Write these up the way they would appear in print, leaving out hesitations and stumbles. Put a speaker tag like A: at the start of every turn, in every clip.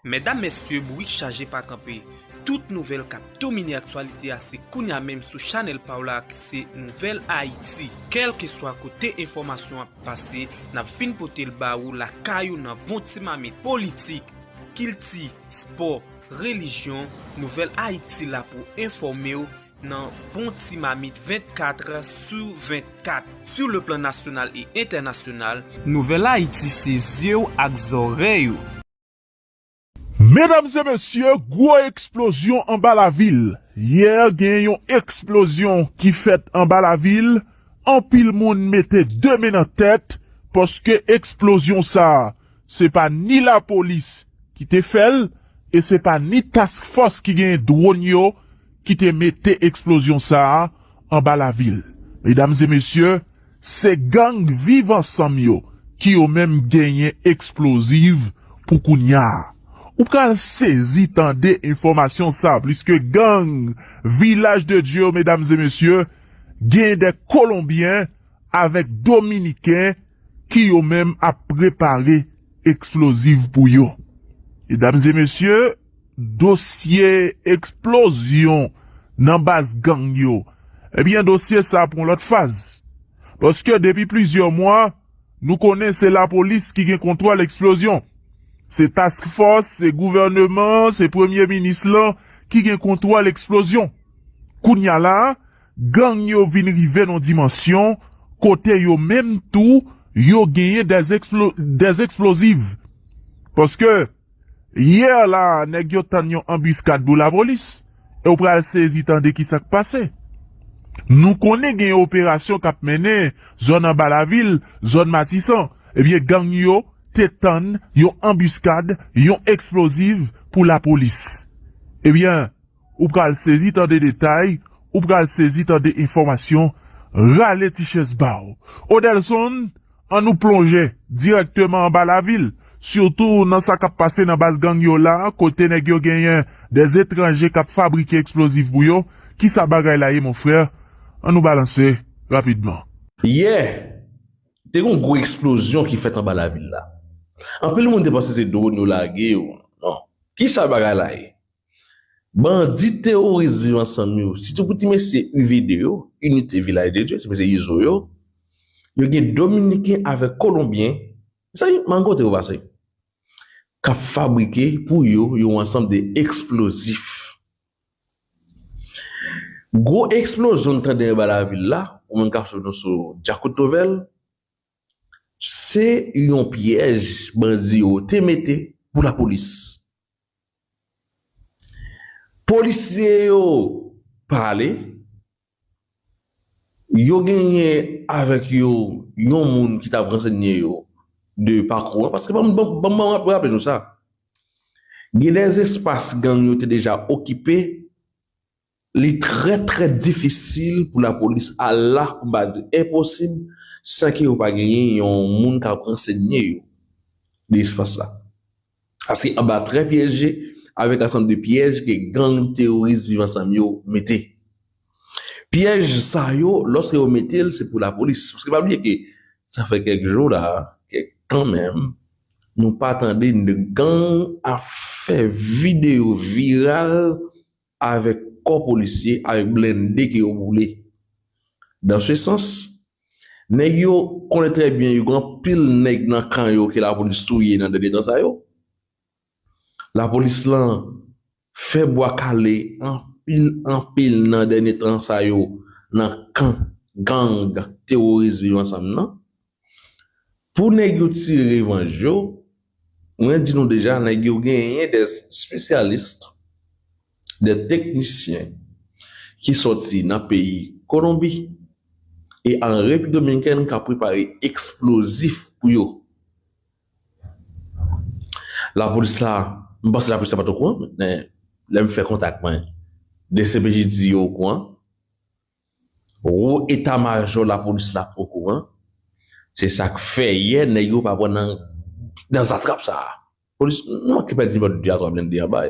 A: Mesdames, messieurs, bruit chargé par camper. Toute nouvelle cap domine actualité assez kounya même sur Channel Paola c'est Nouvelle Haïti. Quel que soit côté information à passer, n'a fin poter le baou la caillou nan bon ti mamit politique, kilti, sport, religion, Nouvelle Haïti là pour informer ou nan bon ti mamit 24 sur 24. Sur le plan national et international, Nouvelle Haïti c'est yeux ak zoreilles.
B: Mesdames et messieurs, gros explosion en bas la ville. Hier, gen yon explosion qui fait en bas la ville. En pile moun mette deux mains en tête parce que explosion ça, c'est pas ni la police qui te fait et c'est pas ni task force qui gen drone yo qui te mette explosion ça en bas la ville. Mesdames et messieurs, c'est gang vive ensemble yo qui ont même gagné explosive pour kounya. Ou pral saisi tant de informations ça, puisque gang, village de Dieu, mesdames et messieurs, gen des Colombiens avec Dominicains qui ont même à préparer explosif pour yo. Mesdames et messieurs, dossier explosion dans base gang yo. Eh bien, dossier ça pour l'autre phase. Parce que depuis plusieurs mois, nous connaissons la police qui contrôle l'explosion. C'est task force, c'est gouvernement, c'est premier ministre là qui gen contrôle l'explosion. Kounya la, gang yo vin rive non dimension, côté yo même tout, yo gagné des explosives. Parce que, hier là, nèg yo tan yon embuscade pour la police, et ou pral saisi tande qui sak passé. Nous connaissons gen opération kap mené, zone en bas la ville, zone Matissan, eh bien gang yo, tétan, yon embuscade, yon explosive pour la police. Eh bien, ou pral saisi tant de détails, ou pral saisi tant de informations, rale tiches bao. Odelson, en nous plonger directement en bas la ville, surtout dans sa kap passé dans base gang yo là, côté nèg yo genyen des étrangers kap fabriqué explosif pour yo, qui sa bagay la mon frère, en nous balancer rapidement.
C: Yeah, t'es une grosse explosion qui fait en bas la ville là. En plus, le monde pense que c'est drone ou la guerre. Non. Qui ça bagay là? Bandit terroriste vivant ensemble. Si tu peux te mettre une vidéo, unité village de Dieu, c'est Iso yo. Yo gen Dominicain avec Colombien. Ça y est, mango te passé. Qu'a fabriqué pour yo un ensemble d'explosifs. Gros explosion dans la ville là, on même sur Jacotovel. C'est un piège bandi ou te mette pour la police. Policiers yo parler, yo gagné avec yo yon moun qui t'a renseigné yo de parcours parce que bon rappelle nous ça. Il y a des espaces gang yo te déjà occupés, li très difficile pour la police à la pour dire impossible sans qu'il n'y ait pas gagné yon moun qui a renseigné yo l'espace là. Parce qu'il est très piégé avec un ensemble de pièges que gang terroristes vivant ensemble yo mettez. Piège ça yo, lorsque yo mettez, c'est pour la police. Parce que pas oublier que ça fait quelques jours là, que quand même, nous pas attendre une gang a fait vidéo virale avec corps policier, avec blindé qui yo roulé. Dans ce sens, nèg yo connaît très bien yo grand pile nèg dans camp yo que la police touye dans des temps ça yo. La police là fait bois calé en pile dans dernier temps ça yo dans camp gang terroriste vivant ensemble non. Pour nèg yo tirer revanche yo, on dit nous déjà nèg yo gagné des spécialistes, des techniciens qui sorti dans pays Colombie et en République dominicaine qui a préparé explosif pour yo. La police là, je pense que la police pas au courant, mais là me fait contact moi. DCPJ dit au courant. Ou état-major la police là au courant. C'est ça que fait hier nèg yo pas prendre dans attrape ça. Police non qui pas dit pas de attrape blindé en bas.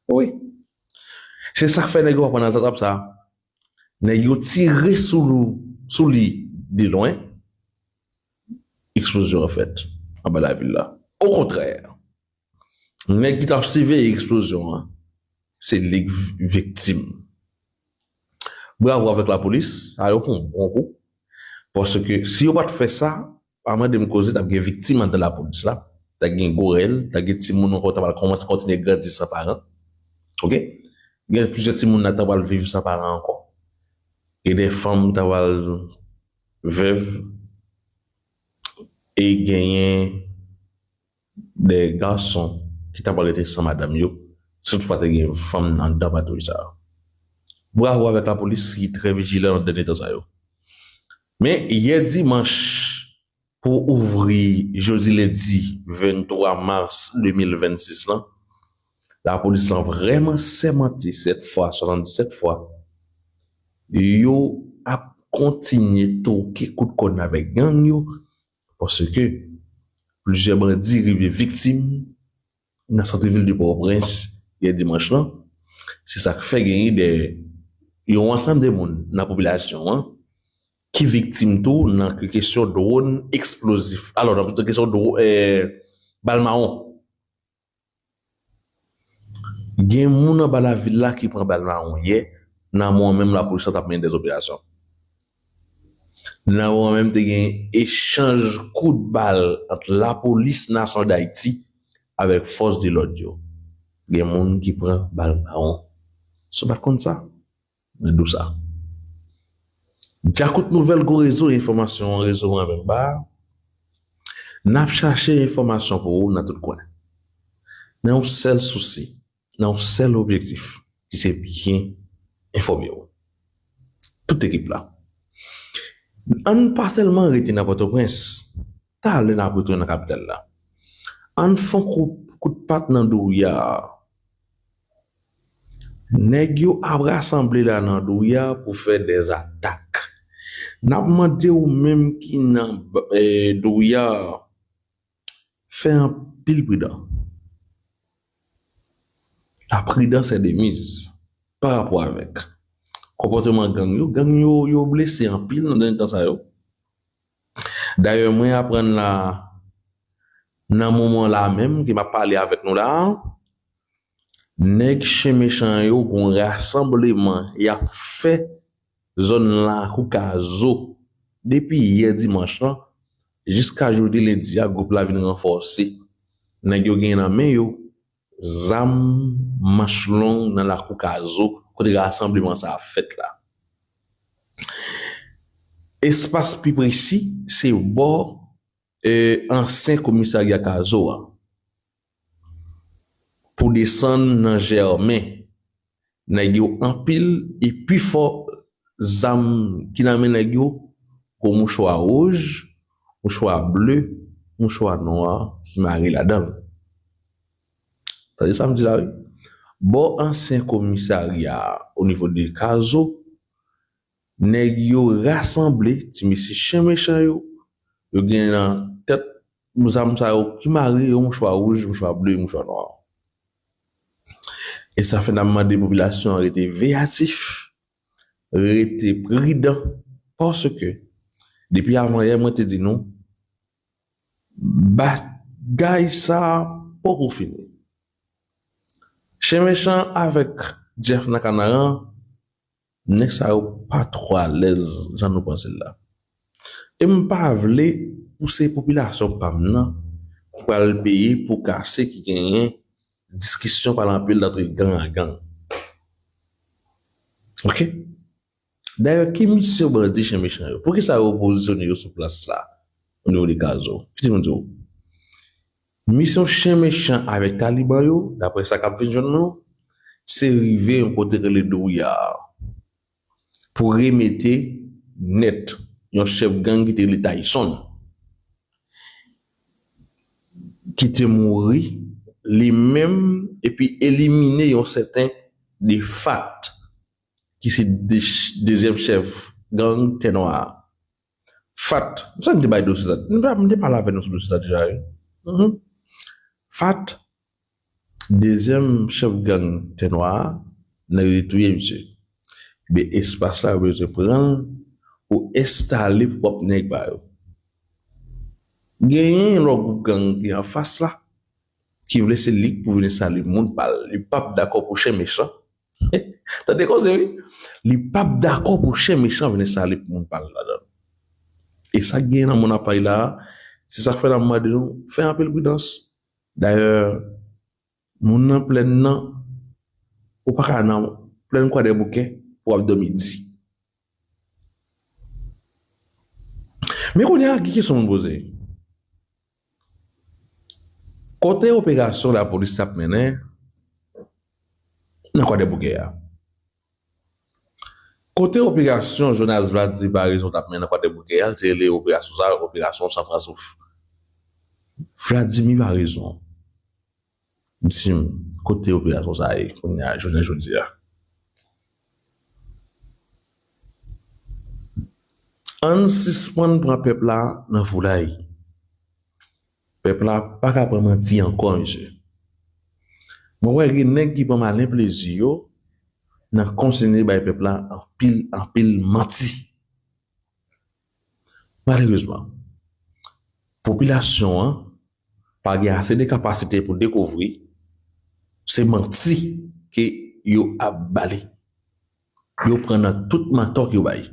C: Oui. C'est ça que fait nèg yo pas dans attrape ça. Nèg yo tiré sous lui de loin. Explosion en fait en bas la ville là. Au contraire, Nèg qui t'a suivi explosion, hein, c'est les victimes. Bravo avec la police, alors bon coup. Parce que si on pas fait ça, avant de me causer, t'as des victimes dans la police là. T'as des gorel, t'as des petits moun encore, t'as commencer à continuer à grandir sans parents. OK? Il y a plusieurs petits moun là, t'as vivre sans parents encore. Et des femmes, t'as veuve. Et gagner des garçons qui t'as été sans madame yo. Surtout quand t'as une femme dans le bateau ça. Bravo avec la police qui est très vigilante dans les temps ça yo. Mais hier dimanche, pour ouvrir jeudi lundi 23 mars 2026 là, la police a vraiment sémanté cette fois, 77 fois. Yo a continué toquer coup de conne avec gang yo parce que plusieurs bandits arrivés victimes dans la centre-ville de Port-au-Prince hier dimanche là. C'est ça qui fait gagner des yon ensemble de monde dans la population hein, qui victime tout dans la question de drone explosif. Alors dans la question de balle marron. Gen moun dans la ville là qui prend balle marron hier, dans moi-même la police a mené des opérations. Dans moi-même te gen échange coup de balle entre la police nationale d'Haïti avec force de l'ordre yo. Gen moun qui prend balle marron. C'est pas comme ça. Mais d'où ça? J'écoute nouvelle go réseau information réseau en même bas. N'a cherché information pour vous dans tout coin. N'a un seul souci, n'a un seul objectif, qui c'est bien informer vous. Toute équipe là. On pas seulement rester dans Port-au-Prince, t'as allé dans la capitale là. On fait coup de patte dans Douya. Nèg yo a rassemblé là dans Douya pour faire des attaques. N'a demandé ou même qui dans Douya fait un pile prudent. La prudence est de mise par rapport avec comportement gang yo blessé en pile dans le temps ça yo. D'ailleurs moi apprendre là dans moment là même qui m'a parlé avec nous là. Nèg chez méchant yo gon rassemblement y a fait zone là Koukazo depuis hier dimanche là jusqu'à aujourd'hui lundi a groupe la vinn renforcer nèg yo gen nan men yo zam machlon dans la Koukazo côté rassemblement ça a fait là espace plus précis c'est au bord ancien commissariat Kazo pour descendre dans Germain, nèg yo en pile et puis fort zam qui n'amène nèg yo comme mouchoir rouge, mouchoir bleu, mouchoir noir qui marie là-dedans. Ça me dit là oui. Bon ancien commissariat au niveau de Kazo, nèg yo rassemblé, ti monsieur chien méchant yo gen dans tête zam ça yo qui marie mouchoir rouge, mouchoir bleu, mouchoir noir. Et ça fait des populations été véatifs, été prudents, parce que, depuis avant hier, moi te dis non, bagay ça, pas pour finir. Chez méchant avec Jeff Nakanaran, n'est ça pas trop à l'aise, j'en nous pense là. Et m'pas vle pousser population pas maintenant, pour le payer, pour casser qui gagne, discussion par l'empile d'entre gang à gang. OK? D'ailleurs, qui mission bandit chez méchant? Pour que ça oppositionne sur place là, au niveau des Kazo? Qu'est-ce que vous dites? Mission chez méchant avec Taliban yo, d'après ça cap vision c'est arrivé un côté que les Douya pour remettre net un chef gang qui était le Tyson qui était mort lui-même et puis éliminer un certain des Fat qui c'est deuxième chef gang Ténoir. Fat, ça ne débat de ça. Ne pas là avec nous sur ça déjà. Fat deuxième chef gang Ténoir n'a retrouvé monsieur. Mais espace là vous se prendre pour installer propre nèg ba yo. Gagner le gang qui en face là. qui voulait c'est lui pour venir saluer le monde, le pape d'accord pour chez méchant. T'as des causes, oui? Le pape d'accord pour chez méchant venir saluer le monde là-dedans. Et ça gagne dans mon appareil là, c'est ça fait la mode de nous, fait un peu de prudence. D'ailleurs, mon en plein non, ou pas qu'à non, plein quoi des bouquets pour abdominer ici. Mais qu'on y a qui sont me poser. Côté opération la police a mené, dans quoi des bouquets. Côté opération Jonas Vladi par exemple a mené dans quoi des bouquets, c'est les opérations San Francisco. Vladimir a raison. Dis côté opération ça y est, on y a je dis. Un suspend pour peuple là dans foulaille. Peuple là pas capable mentir encore monsieur. Moi ouais nèg qui pas malin plaisir yo n'a consigné by peuple là en pile menti. Malheureusement population hein, pas gain assez de capacité pour découvrir c'est menti que yo a balé. Yo prend tout mentor qui yo bay.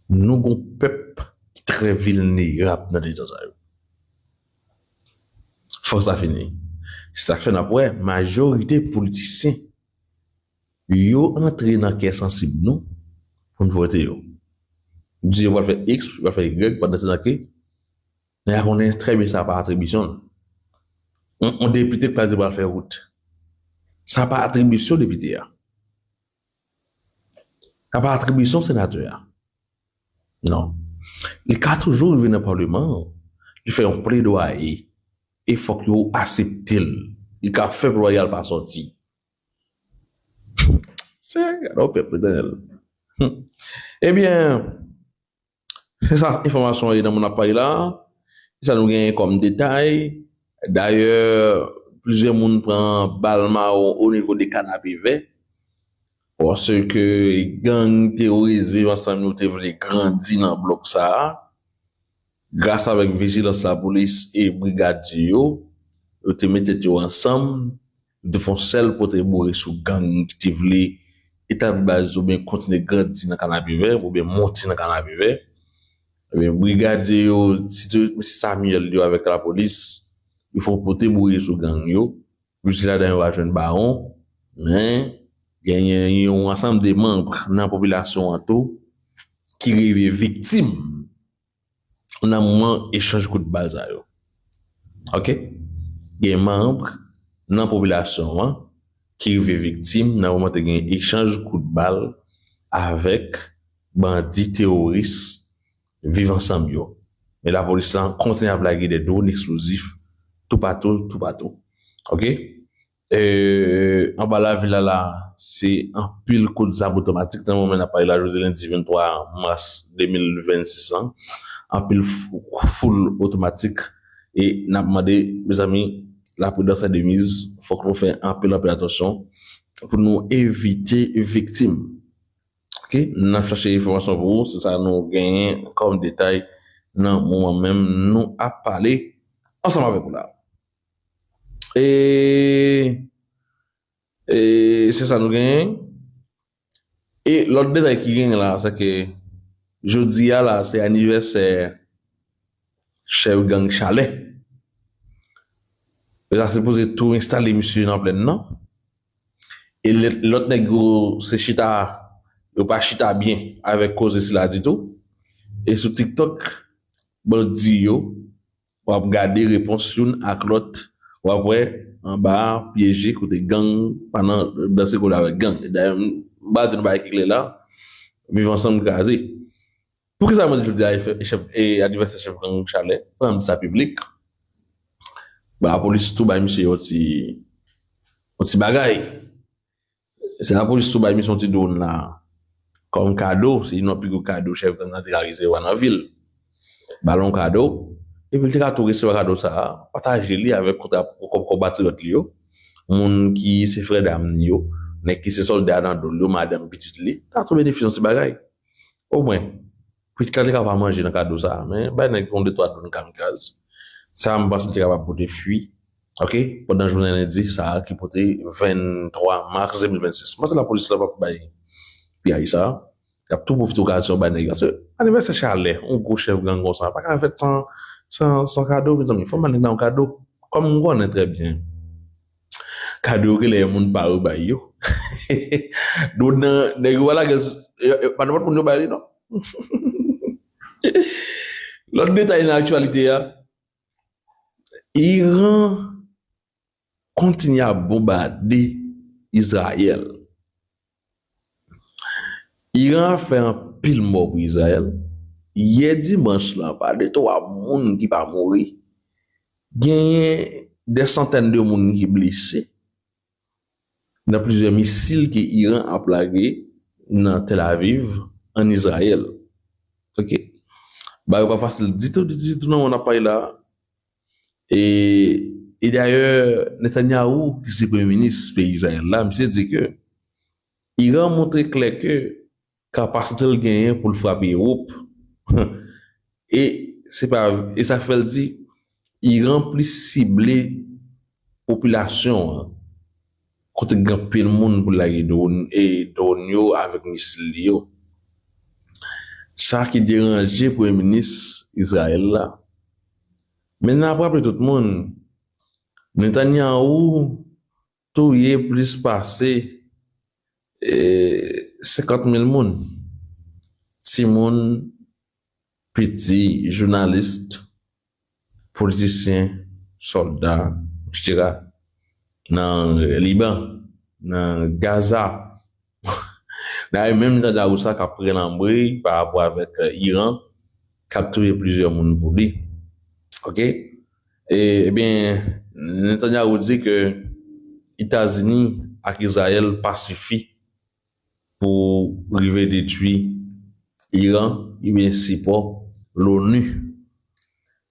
C: Nous gon peuple très vulnérable dans les temps ça. Faut ça finir. C'est ça que fait après majorité politiciens yo entré dans quai sensible nous pour nous voter yo. Dit on va faire X, on va faire Y pendant ça que mais on est très bien ça par attribution. On député pas va faire route. Ça par attribution député là. Ça par attribution sénateur. Non. Il a toujours venu au Parlement, il fait un plaidoyer. Il faut qu'il accepte. Il a fait royal pas sorti. C'est un peuple de Eh bien, c'est ça, information est dans mon appareil là. Ça nous gagne comme détail. D'ailleurs, plusieurs monde prend balma au niveau des canapés verts. Parce que gang terroristes vivent ensemble, nous te voulu grandir dans le bloc ça. Grâce avec vigilance la police et brigade yo, te mettent ensemble, de font seul pour te bourrer sous gang qui te voulu établir ou bien continuer grandir dans le canapé vert, ou bien monter dans le canapé vert. Eh bien, brigade yo, si Samuel yo avec la police, il faut porter bourrer sous gang yo. Puis là, dans un jeune baron, mais, il y a un ensemble de membres dans la population en tout qui arrivent victimes dans un moment échange coup de balle ça yo. OK? Il y a un membre dans la population qui arrivent victimes dans un moment de échange coup de balle avec bandits terroristes vivant ensemble yo. Mais la police continue à blaguer des drones explosifs tout partout. OK? En bas la ville là, c'est un pile coup de zab automatique dans le moment n'a pas la journée lundi 23 mars 2026 là. Un pile full automatique et n'a demandé mes amis la prudence est de mise, faut qu'on fait un peu attention pour nous éviter victimes. OK? N'a cherché information pour vous, c'est ça nous gagner comme détail dans moment même nous a parlé ensemble avec vous là. Et c'est ça nous gagne. Et l'autre détail qui gagne là, c'est que jeudi là, c'est anniversaire chef gang Chalet. Là, c'est posé tout installer monsieur dans plein non. Et l'autre nègre c'est chita, il pas chita bien avec cause cela dit tout. Et sur TikTok, bon dit yo, on va regarder réponse une à l'autre. Ou après, en bas, piégé, côté gang, pendant, dans ce qu'on avec gang. D'ailleurs, bas d'une baille qui est là, vivent ensemble gazé. Pour que ça m'a dit, je dis, chef, et adversaire chef gang Chalet, pour me ça public. Bah, la police tout, bah, monsieur, aussi bagaille. C'est la police tout, bah, monsieur, on donne là, comme cadeau, c'est une plus gros cadeau, chef gang, qui a réalisé dans la ville. Ballon cadeau. Et puis, tu as tout recevoir cadeau ça, partager avec compatriotes yo, moun qui se frère d'âme yo, mais qui se soldat dans le madame petite li, t'as tout bénéfice dans ce bagay. Au moins, puis quand tu vas manger dans cadeau ça, mais ben, on de toi dans kamikaze. Ça, me pense que tu es capable de fuir OK? Pendant la journée lundi, ça qui portait 23 mars 2026. Moi, c'est la police là, pas puis ça. Il y a tout pour faire occasion de nègre. Parce que, anniversaire Charlet, on gros chef gang comme ça. Pas qu'à faire sans cadeau, mes amis. Faut m'amener dans un cadeau. Comme on connaît très bien. Cadeau que les gens pas au bail, yo. Donc, nègre, voilà, pas n'importe quoi, bail, non? L'autre détail dans l'actualité, Iran continue à bombarder Israël. Iran a fait un pile mort pour Israël. Hier dimanche, là, pas de 3 personnes qui pas mourir. Il y a des centaines de personnes qui sont blessés. Il y a plusieurs missiles que l'Iran a plagués dans Tel Aviv, en Israël. OK? Bah, pas facile. Dites-tout, non, on n'a pas eu là. Et d'ailleurs, Netanyahu, qui est le premier ministre du pays Israël, là, monsieur dit que l'Iran montre clair que capacité de gagner pour le frapper l'Europe. Et ça fait le dire, Iran plus ciblé population, quand il y a le monde pour la guerre et donner avec missile. Ça qui dérange le premier ministre Israël là. Maintenant, après tout le monde, Netanyahu, tout y est plus passé 50 000 personnes. Simon, petit, journaliste, politicien, soldat, etc. Dans le Liban, dans Gaza, même dans Daoussa qui a pris l'embris par rapport avec Iran, capturé plusieurs personnes pour lui. OK? Et bien, Netanyahu dit que États-Unis et Israël pacifient pour arriver détruire Iran, et bien si pas l'ONU.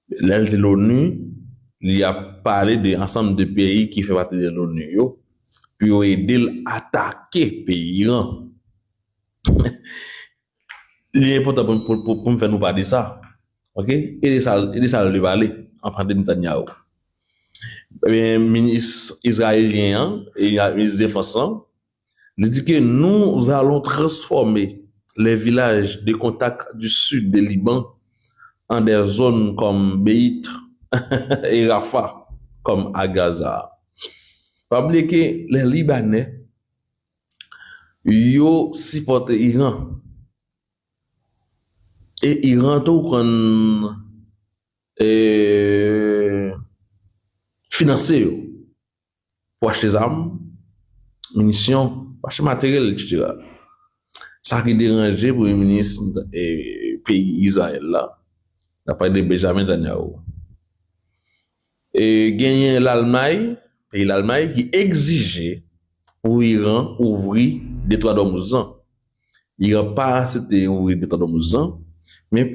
C: L'ONU, il a parlé de ensemble de pays qui font partie de l'ONU, puis ont aidé à attaquer pays Iran. Il est important pour me faire nous parler de ça. OK? Et ça le parler en parlant de Netanyahu. Le ministre israélien et le ministre défense, il dit que nous allons transformer les villages de contact du sud du Liban en des zones comme Beit et Rafah, comme à Gaza. Pas oublier que les Libanais, ils supportent l'Iran. Et Iran, tout qu'on financer pour acheter des armes, munitions, pour acheter matériel, etc. Ça qui dérangeait pour le ministre du pays Israël là, d'après de Benjamin Netanyahu. Et gagner l'Allemagne, pays l'Allemagne qui exigeait pour l'Iran ouvrir des droits d'Hormuz. L'Iran pas c'était ouvrir des droits d'Hormuz, mais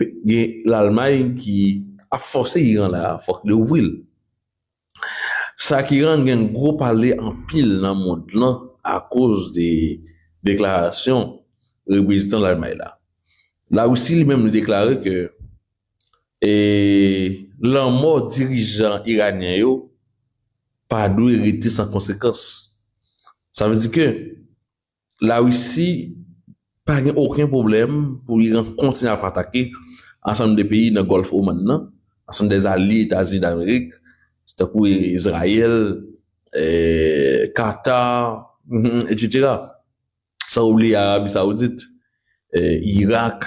C: l'Allemagne qui a forcé l'Iran là, faut qu'il ouvre. Ça qui rend un gros parler en pile dans le monde là à cause des déclarations représentant l'Allemagne là. Là aussi, lui-même nous déclaré que la mort dirigeant iranien yo pas doit hériter sans conséquence. Ça veut dire que la Russie pas aucun problème pour l'Iran continuer à attaquer ensemble des pays dans le Golfe Oman là, ensemble des alliés États-Unis d'Amérique, c'est-à-dire Israël, Qatar, etc. Ça oublie Arabie Saoudite, Irak,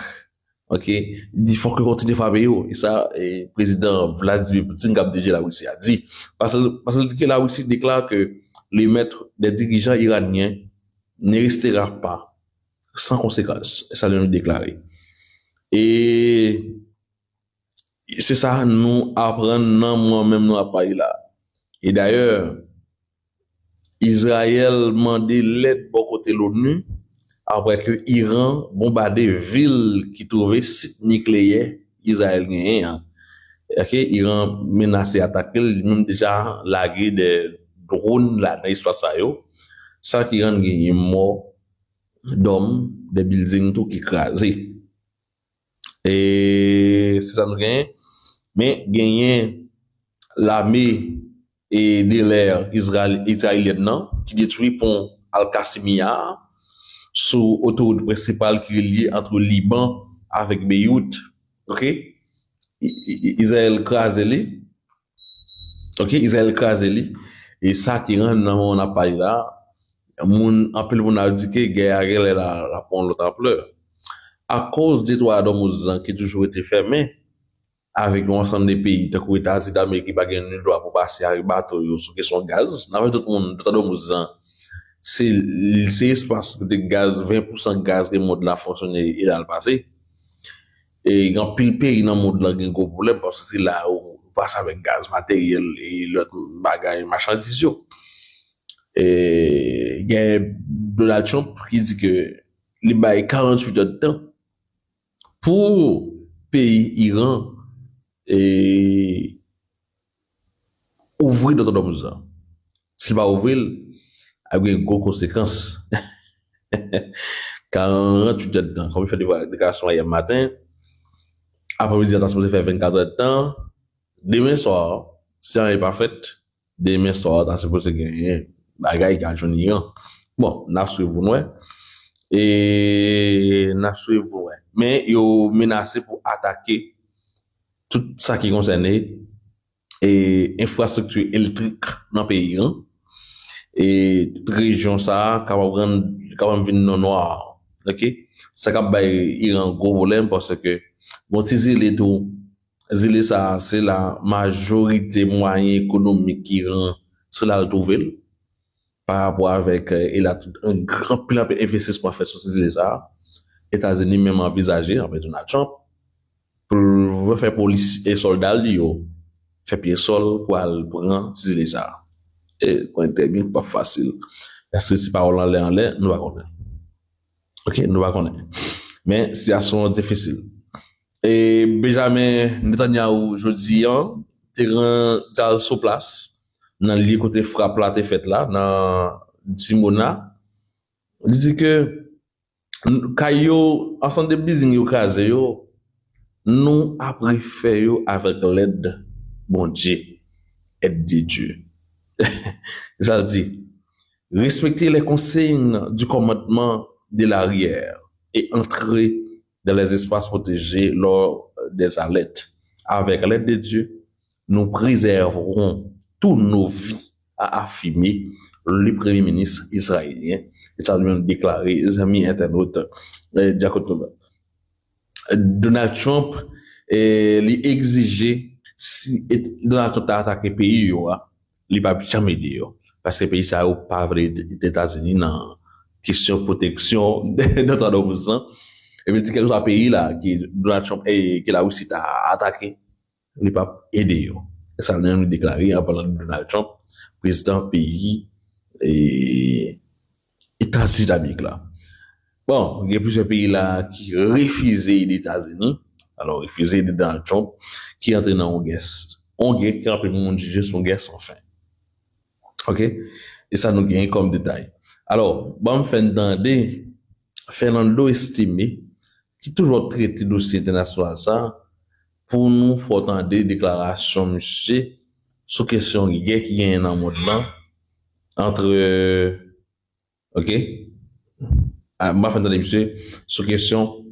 C: OK, il faut que continue à faire et ça, le président Vladimir Poutine a déjà la Russie a dit, parce que la Russie déclare que les maîtres des dirigeants iraniens ne restera pas sans conséquence, ça l'a déclaré. Et c'est ça, nous apprenons, moi-même, nous apprenons là. Et d'ailleurs, Israël demandé l'aide pour côté l'ONU après que Iran bombardé ville qui trouvait site nucléaire israélien. OK, Iran menacé attaquer, même déjà lagué des drones là dans l'espace ça yo. Ça qui rend gagné mort d'hommes, des buildings tout qui écrasé. Et c'est ça nous gagne. Mais gagné l'armée et de l'air israélien qui détruit pont Al-Qasimiya sous autoroute principale qui est liée entre Liban avec Beyrouth. OK? Israël crasé. OK? Israël crasé. Et ça qui rend dans mon appareil là, en peu mon a dit que guerre la prend l'autre ampleur. À cause des droits d'homme qui toujours été fermés, avec l'ensemble des pays, de les États-Unis d'Amérique qui n'ont pas le droit pour passer à bateau sur question gaz. Dans tout le monde, tout le monde, c'est l'espace de gaz, 20% de gaz que le monde a fonctionné et a le passé. Et il y a pile pays dans le monde là qui a un gros problème parce que c'est là où on passe avec gaz matériel et l'autre bagage marchandise. Et il y a Donald Trump qui dit que il bail 48 heures de temps pour pays Iran et ouvrir d'autres dommages. S'il va ouvrir, avec une grosse conséquence. 48 heures de temps. Comme il fait des déclarations hier matin, après-midi, attention, vous faire 24 heures de temps. Demain soir, si on n'est pas fait, demain soir, t'as supposé gagner. Bagaille qui a joué. Bon, n'a suivi vous, ouais. Et n'a suivi vous, ouais. Mais ils ont menacé pour attaquer tout ça qui concerne et infrastructure électrique dans le pays. Hein? Et toute région ça, quand même venir non noir. OK? Ça va être un gros problème parce que, bon, les tout, ça, c'est la majorité moyen économique qui rend, c'est la trouver. Par rapport avec, il a un grand plan d'investissement fait sur ces îles-là. États-Unis même envisagé, avec Donald Trump, pour faire police et soldats, faire pied sol, pour prendre ces îles-là. Et, pour intervenir, pas facile. Parce que si parole en l'air, nous va connaître. OK, nous va connaître. Mais, situation difficile. Et, Benjamin Netanyahu, je dis, t'es sur place. Dans le côté frappe là, t'es fait là, dans Dimona, il dit que, kayo, ensemble de business yo kaze yo, nous après faire yo avec l'aide, bon Dieu, aide de Dieu. Ça dit, respecter les consignes du commandement de l'arrière et entrer dans les espaces protégés lors des alertes. Avec l'aide de Dieu, nous préserverons toutes nos vies, a affirmé le premier ministre israélien. Il a même déclaré, les amis internautes, Donald Trump, lui exigeait, si Donald Trump a attaqué le pays, il n'a pas jamais dit, parce que le pays, ça n'a pas des États-Unis dans question de protection de notre opposant. Et puis, quelque chose à pays là, qui Donald Trump, qui la Russie a attaqué, il n'a pas aidé, ça a même déclaré en parlant de Donald Trump, président pays et États-Unis d'Amérique là. Bon, il y a plusieurs pays là qui refusaient les États-Unis, alors refusaient de Donald Trump, qui entraînent en guerre. En guerre qui rappelle le monde jugé son guerre sans fin. OK? Et ça nous gagne comme détail. Alors, bon, Fernando estimé, qui toujours traite le dossier international ça, pour nous, faut entendre des déclarations, monsieur, sur question de guerre qui gagne dans le monde là, entre, OK? Moi, faut entendre, monsieur, sur question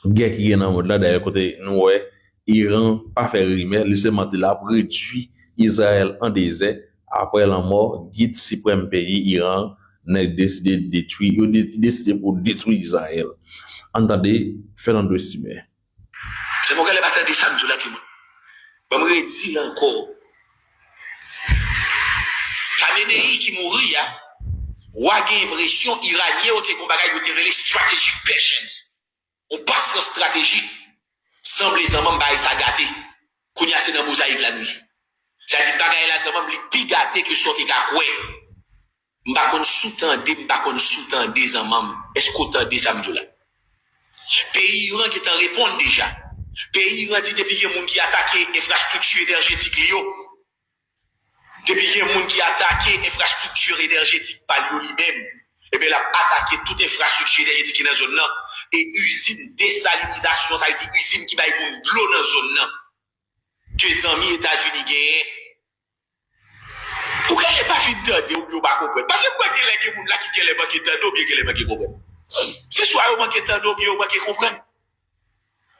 C: de guerre qui gagne dans le monde là, d'ailleurs, côté, nous, ouais, Iran, pas faire rimer, laisser mentir là, pour réduire Israël en désert, après la mort, guide suprême pays, Iran, n'a décidé de détruire, il a décidé pour détruire Israël. Entendez, Fernando estimé.
D: C'est pourquoi les batailles de samedi là, Timon. Je me redis là encore. Khamenei qui mourit, ou a une impression iranien, ou te kon bagay, ou te relé strategic patience. On passe dans stratégie. Semble les hommes bagay sa gâté. Kounya c'est dans mosaïque la nuit. C'est-à-dire bagay là, c'est même li pi gâté que sorti ka koué. M'ba kon sous-tendé des hommes. Est-ce qu'on tendé samedi là? Pays Iran qui t'en répond déjà. Pays Iran dit depuis qu'il y a des gens qui attaquent l'infrastructure énergétique depuis qu'il y a des gens qui attaquent l'infrastructure énergétique par lui-même, et bien il a attaqué toute infrastructure énergétique dans la zone là, et usine désalinisation, ça veut dire usine qui va y moun de l'eau dans la zone là. Que les amis États-Unis gagnent Pourquoi elle n'est pas fin de ou pas comprendre? Parce que pourquoi il y a des gens là qui ont manqué de ou bien qui ont manqué de comprendre? C'est soit ils ont manqué de ou bien ils ont manqué de comprendre.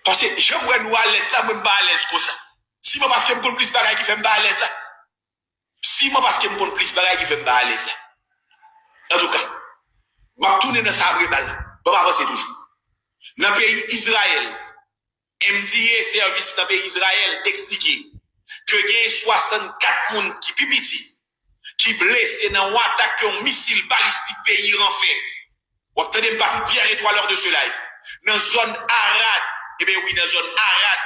D: Parce que j'aimerais nous à l'aise là, même pas à l'aise comme ça. Si moi parce que je me plus bagaille qui fait me pas à l'aise là. Si moi parce que je me plus bagaille qui fait me pas à l'aise là. En tout cas, je vais tourner dans sa vraie balle. Je vais avancer toujours. Dans le pays Israël, MDA service dans le pays Israël expliqué que il y a 64 personnes qui pipiti, qui blessés dans une attaque un missile balistique pays Iran fait. Vous obtenez une partie pierre étoile lors de ce live. Dans la zone Arad, eh bien oui, dans la zone Arad,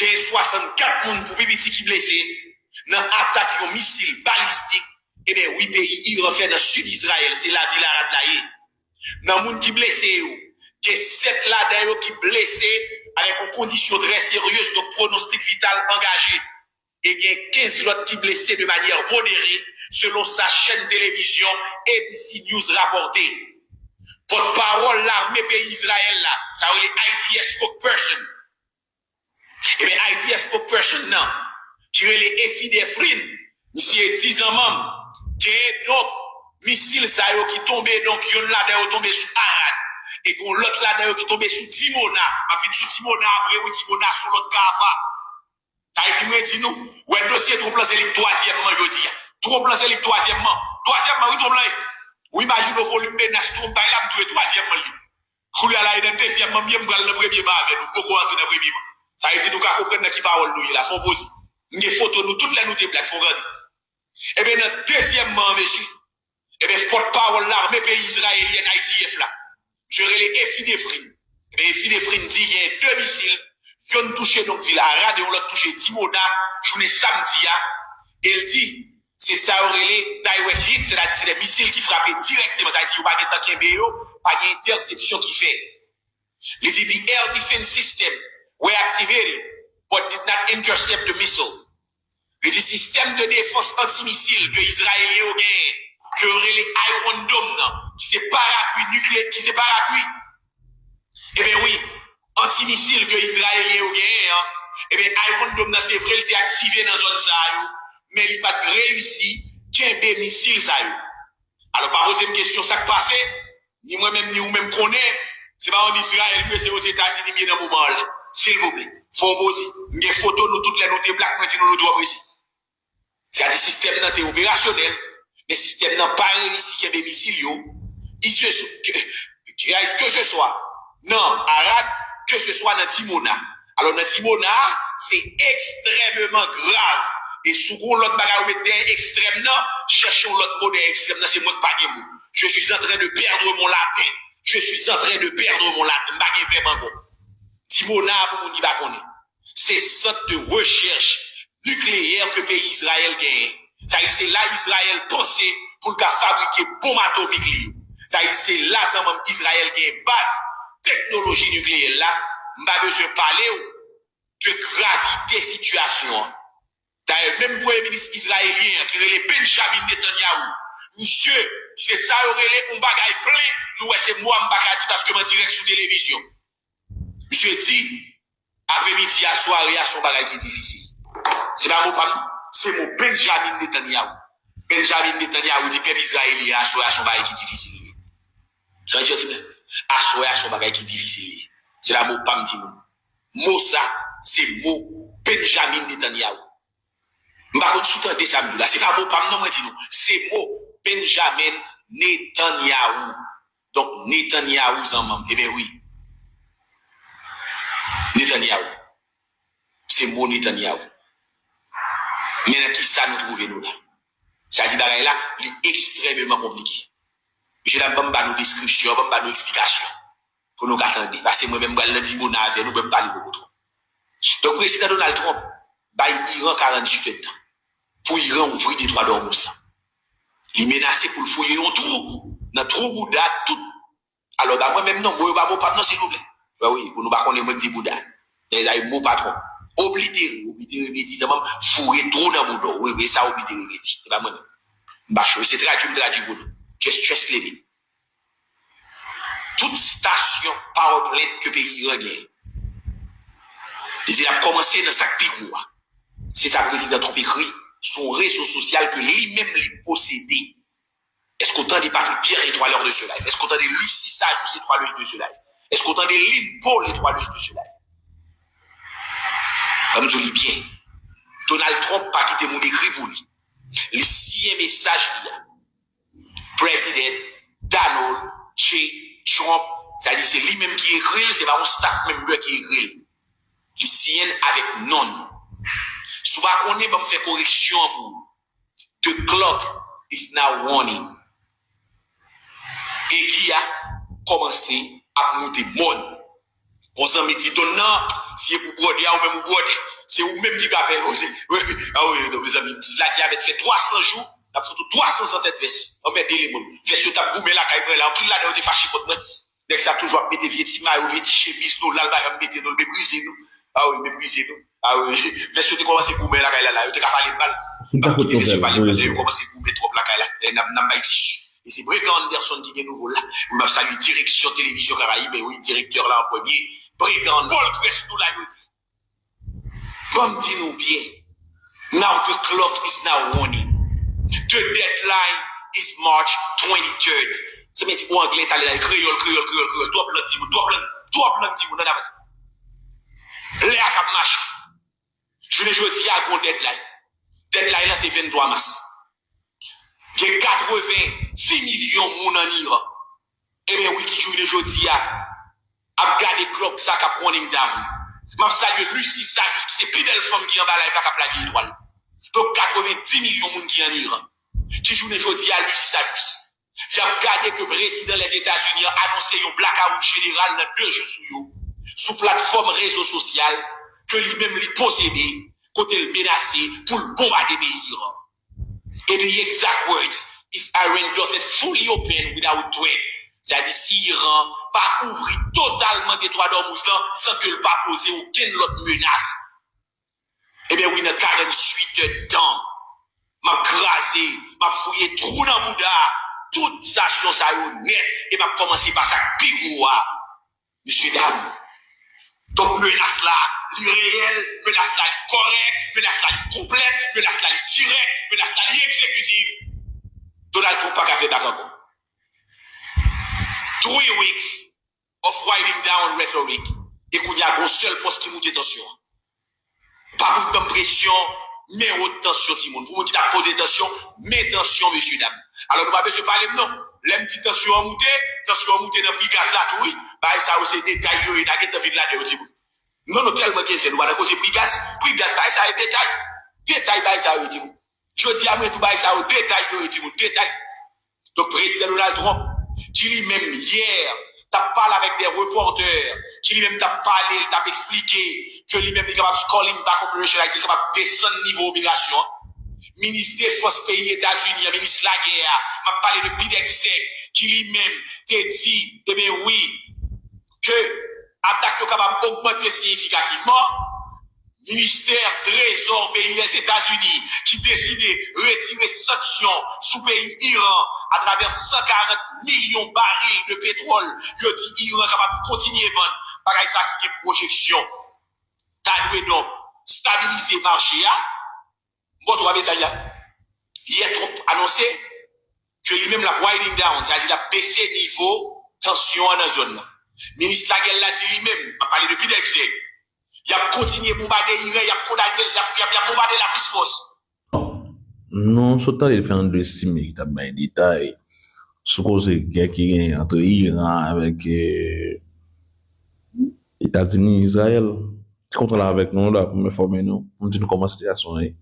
D: il y a 64 personnes pour pipiti qui blessés dans l'attaque un missile balistique, eh bien oui, pays Iran fait dans le sud d'Israël, c'est la ville arabe là. Dans le monde qui blessé, il y a 7 là d'ailleurs qui blessés avec une condition très sérieuse, donc pronostic vital engagé. Et il y a 15 autres qui blessés de manière modérée, selon sa chaîne télévision ABC News rapporté. Porte-parole l'armée pays Israël là, ça veut dire IDF spokesperson. Et bien IDF spokesperson non, qui est les FIDFRIN, monsieur 10 ans même, qui est donc missile ça qui tombé donc yon là d'ailleurs tombé sous Arad. Et qu'on l'autre là d'ailleurs qui tombé sous Timona, ma vie sous Timona après ou Timona sous l'autre Kaba. Ça veut dire nous, ouais dossier trop plan c'est le troisièmement je dis. Trop plan c'est le troisièmement. Troisièmement oui trop plan. Oui imagine le volume menace trop bail là me troisièmement li. Koulia là et deuxièmement bien me le premier ba avec nous beaucoup entre dans premier. Ça veut dire nous ka comprendre qui parole nous là faut poser. Des photos nous toutes les nous des blagues faut regarder. Et bien dans deuxièmement monsieur. Et bien porte-parole l'armée pays israélien IDF là. Sur les FIDFRIN. Les FIDFRIN dit qu'il y a 2 missiles qui ont touché donc ville Arad et on l'a touché Timona, journée samedi. Et il dit, c'est ça les direct hit, c'est-à-dire c'est des missiles qui frappaient directement. Ça dit, il n'y a pas de temps qui pas d'interception qui fait. Il dit, the air defense system were activated, but did not intercept the missile. Il dit, système de défense antimissile que Israélien ont gagné, que les Iron Dome, qui c'est parapluie nucléaire, qui c'est parapluie. Eh bien oui, anti-missile que Israélien ont gagné, eh bien Iron Dome, c'est vrai, il était activé dans la zone ça, mais il n'a pas réussi qu'un des missiles ça. Alors, par poser une question, ça qui passe, ni moi-même, ni vous-même connaît, c'est pas en Israël, mais c'est aux États-Unis, mais dans le moment là. S'il vous plaît, faut poser. Des photos, nous toutes les notes black, maintenant nous doit ici. C'est un système là, opérationnel. Les systèmes n'ont pas réussi qu'il y ait des missiles, que ce soit dans Arad, que ce soit dans Timona. Alors dans Timona, c'est extrêmement grave. Et souvent l'autre bagarre ou mettre extrême, non, cherchons l'autre mot extrême, non, c'est moi qui pas mot. Je suis en train de perdre mon latin. Je suis en train de perdre mon latin. Pas vraiment bon. Timona, pour mon pas connaît. C'est centre de recherche nucléaire que le pays Israël gagne. Ça y c'est là Israël pensait pour fabriquer bombe atomique. Ça y c'est là Israël qui a une base technologie nucléaire là. M'pas besoin de parler de gravité situation. D'ailleurs même pour le ministre israélien qui est le Benjamin Netanyahu, monsieur, c'est ça aurait on bagaille plein. Nous c'est moi m'bakati parce que m'en direct sur télévision. Monsieur dit après-midi à soirée à son bagaille qui est difficile. C'est pas mon c'est mon Benjamin Netanyahu. Benjamin Netanyahu dit peuple israélien à son bagaille qui est difficile. Ça veut dire à son bagaille qui est difficile. C'est la mot pas me dit mot ça, c'est mot Benjamin Netanyahu. M'pa kon sous-tendre ça là, c'est pas mot pas non moi dit non, c'est mot Benjamin Netanyahu. Donc Netanyahu zanmam, eh bien oui. Netanyahu. C'est mot Netanyahu. Mais qui ça nous trouve nous là? Ça dit bagaille là, il est extrêmement compliqué. Je n'ai pas de description, pas de explication. Pour nous attendre. Parce que moi-même, je dis mon avis, nous ne pouvons pas parler beaucoup trop. Donc, le président Donald Trump, il Iran 48 heures de temps. Pour Iran ouvrir des droits d'homme. Il menace pour le fouiller dans trou. Dans trou Bouddha, tout. Alors, moi-même, non, moi, je ne pas, non, s'il vous plaît. Oui, pour nous pas connaître, moi, je dis Bouddha. Il y a un mot patron. Oblitérer, évidemment, fouiller trop dans Bouddha. Oui, ça, oblitérer, c'est pas moi-même. C'est traduit Bouddha. Just living. Toute station power plant que le pays a gagné. Il a commencé dans sa pigou. C'est ça le président Trump écrit. son réseau social que lui-même lui possédait. Est-ce qu'on entend des Patrick Pierre étoileur de ce live? Est-ce qu'on entend des Lucie Sajous étoileuse de ce live? Est-ce qu'on entend des Lynn Paul étoileuse de ce live? Comme je dis bien, Donald Trump pas quitté mon écrit pour lui. Les 6e messages président Donald J. Trump, c'est-à-dire c'est lui-même qui écrit, c'est pas un staff member qui écrit. Les siennes avec non. Si on est, on fait correction pour. The clock is now warning. Et qui a commencé à monter bon. On s'en met dit, non, si vous brodez, ou même vous brodez, c'est vous-même qui avez fait aussi. Ah oui, donc mes amis, si la guerre avait fait 300 jours, la photo 300 centaines de vestes. On met des mots. Vestes, tu as boumé la caille, là, on pile là, on est fâché contre moi. Dès que ça toujours mettre vieux tima, ou vieux chemise, nous, là, on mettre nous, mépriser nous. Ah oui, mépriser nous. Ah oui, vestes, tu commences à boumer la caille, là, tu as parlé mal.
C: C'est pas
D: Tu commences à boumer trop la caille, là. Et n'a pas tissu. Et c'est Brigand Anderson qui est nouveau là. On m'a salué direction télévision Caraïbe, oui, directeur là en premier. Brigand, Paul Crest, nous là, nous dit. Comme dit nous bien, now the clock is now warning. The deadline is March 23rd. C'est mes petits mots anglais, t'as les créole, toi blanc, Timon, non, avance. Les acap marche. Je ne dis à un deadline. Deadline là, c'est 23 mars. Il y a 90 millions de monde en Iran. Eh bien, oui, qui joue le jeudi à garder clock ça cap running down. Je salue Lucie Sajous, qui c'est plus belle femme qui en bas là, pas cap la étoile. Donc 90 millions de monde qui en Iran. Qui joue le jeudi à Lucie Sajous. Il a regardé que le président des États-Unis a annoncé un blackout général dans 2 jours sous plateforme réseau social que lui-même lui possédait, côté le menacé pour le bombarder l'Iran. In the exact words, if Iran doesn't fully open without threat, c'est-à-dire si Iran pas ouvrir totalement des droits d'homme sans que le pas poser aucune autre menace, eh bien oui, dans 48 heures de temps, m'a crasé, m'a fouillé trou dans Bouddha, toute sa chose à net, et m'a commencé par sa pigoua, monsieur dame. Donc menace là, l'irréel, menace là correct, menace là complète, menace là direct, menace là exécutive. Donald Trump pas qu'à faire d'accord. 3 weeks of writing down rhetoric. Et qu'on y a un seul poste qui monte tension. Pas beaucoup de pression, mais haute tension, Timon. Pour vous qui a posé tension, mais tension, monsieur, dame. Alors, nous ne pouvons pas parler, non. L'aime dit tension montée dans le prix gaz là, oui. Bah, ça aussi, détail, il y a des villes là, Timon. Non, tellement que c'est, nous allons causer prix gaz, bah, ça, détail. Détail, bah, ça, Timon. Je dis à moi, tout, bah, ça, détail, Timon, détail. Donc, président Donald Trump, qui lui-même, hier, t'a parlé avec des reporters, qui lui-même t'a parlé, t'a expliqué que lui-même est capable de calling back operation, il est capable de descendre niveau obligation. Ministre des Forces pays États-Unis, ministre de la guerre, m'a parlé de Bidexec, qui lui-même t'a dit, eh bien oui, que attaque est capable d'augmenter significativement. Ministère Trésor pays des États-Unis, qui décide de retirer sanctions sous pays Iran à travers 140 millions de barils de pétrole. Il dit Iran capable de continuer à vendre. Pareil, ça qui est projection. T'as doué donc stabiliser le marché. Bon, tu vois ça là. Il est trop annoncé que lui-même la winding down, c'est-à-dire la baisser niveau tension dans la zone. Ministre de la guerre l'a dit lui-même, a parlé depuis d'excès. Il a continué à bombarder Iran, il a bombardé la plus force.
C: Non, ce temps, il fait un deuxième qui t'a bien détail. Ce que c'est guerre qui est entre Iran avec États-Unis et Israël. Tu contrôles avec nous là pour me former nous. On dit nous comment situation est.